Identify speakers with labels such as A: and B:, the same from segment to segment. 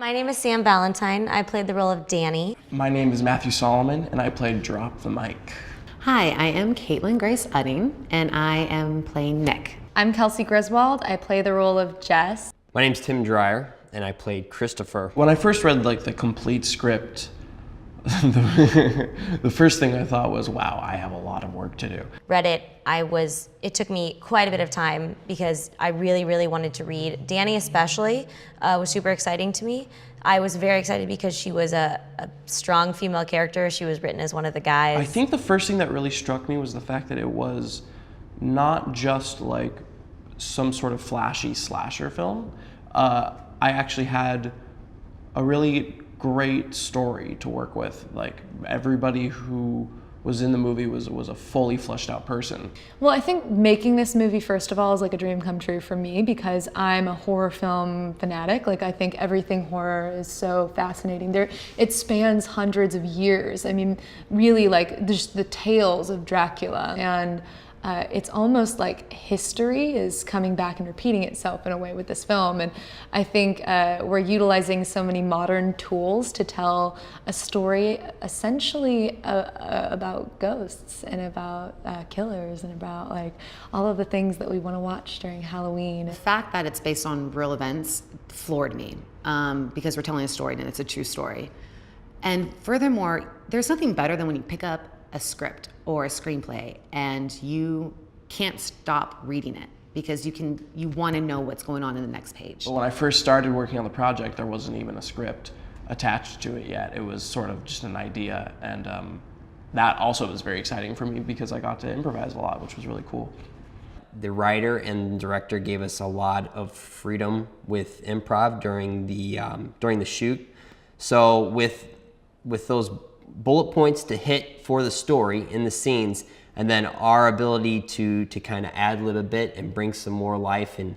A: My name is Sam Valentine. I played the role of Danny.
B: My name is Matthew Solomon, and I played Drop the Mic.
C: Hi, I am Caitlin Grace Udding, and I am playing Nick.
D: I'm Kelsey Griswold. I play the role of Jess.
E: My name's Tim Dreyer, and I played Christopher.
B: When I first read the complete script, the first thing I thought was, wow, I have a lot of work to do.
A: Read it, it took me quite a bit of time because I really wanted to read. Danny especially was super exciting to me. I was very excited because she was a strong female character. She was written as one of the guys.
B: I think the first thing that really struck me was the fact that it was not just like some sort of flashy slasher film. I actually had a really great story to work with. Like, everybody who was in the movie was a fully fleshed out person.
D: Well, I think making this movie, first of all, is like a dream come true for me because I'm a horror film fanatic. Like, I think everything horror is so fascinating. It spans hundreds of years. I mean, really, like, just the tales of Dracula, and it's almost like history is coming back and repeating itself in a way with this film. And I think we're utilizing so many modern tools to tell a story essentially about ghosts and about killers and about like all of the things that we want to watch during Halloween.
C: The fact that it's based on real events floored me because we're telling a story and it's a true story. And furthermore, there's nothing better than when you pick up a script or a screenplay and you can't stop reading it because you want to know what's going on in the next page.
B: But when I first started working on the project, there wasn't even a script attached to it yet. It was sort of just an idea, and that also was very exciting for me because I got to improvise a lot, which was really cool.
E: The writer and director gave us a lot of freedom with improv during the shoot. So with those bullet points to hit for the story in the scenes, and then our ability to kind of ad-lib a bit and bring some more life and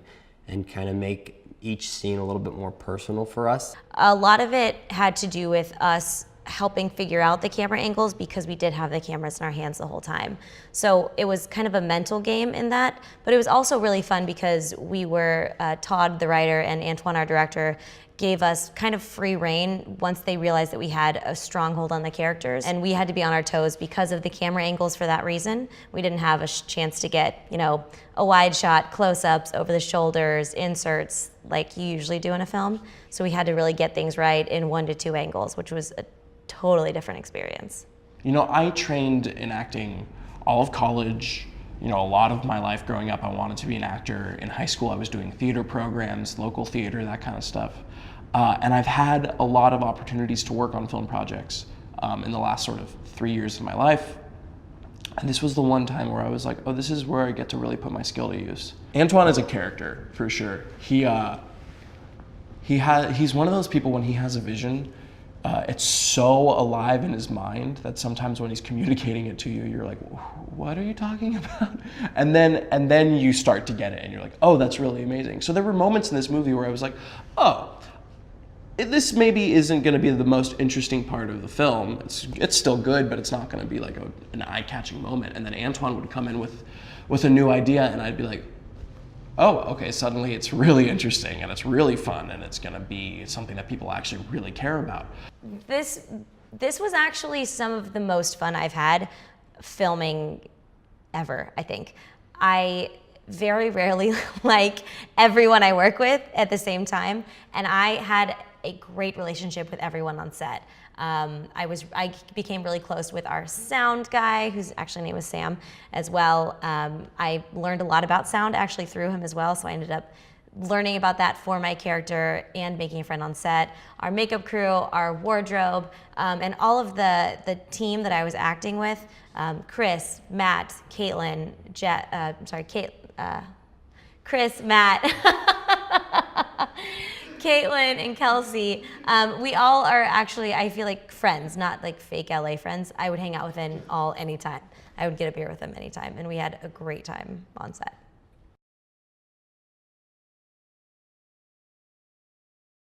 E: kind of make each scene a little bit more personal for us.
A: A lot of it had to do with us helping figure out the camera angles because we did have the cameras in our hands the whole time. So it was kind of a mental game in that, but it was also really fun because we were, Todd, the writer, and Antoine, our director, gave us kind of free reign once they realized that we had a stronghold on the characters, and we had to be on our toes because of the camera angles. For that reason, we didn't have a chance to get, a wide shot, close-ups, over the shoulders, inserts like you usually do in a film. So we had to really get things right in 1 to 2 angles, which was a totally different experience.
B: I trained in acting all of college. A lot of my life growing up, I wanted to be an actor. In high school, I was doing theater programs, local theater, that kind of stuff. And I've had a lot of opportunities to work on film projects in the last sort of 3 years of my life. And this was the one time where I was like, oh, this is where I get to really put my skill to use. Antoine is a character, for sure. He's one of those people, when he has a vision, it's so alive in his mind that sometimes when he's communicating it to you, you're like, what are you talking about? And then you start to get it and you're like, oh, that's really amazing. So there were moments in this movie where I was like, oh, this maybe isn't going to be the most interesting part of the film. It's still good, but it's not going to be like an eye-catching moment. And then Antoine would come in with a new idea, and I'd be like, oh, okay, suddenly it's really interesting, and it's really fun, and it's going to be something that people actually really care about.
A: This was actually some of the most fun I've had filming ever, I think. I very rarely like everyone I work with at the same time, and I had a great relationship with everyone on set. I became really close with our sound guy, whose actually name was Sam, as well. I learned a lot about sound actually through him as well, so I ended up learning about that for my character and making a friend on set. Our makeup crew, our wardrobe, and all of the team that I was acting with, Chris, Matt, Caitlin, Chris, Matt, Caitlin, and Kelsey, we all are actually, I feel like, friends, not like fake LA friends. I would hang out with them all anytime. I would get a beer with them anytime, and we had a great time on set.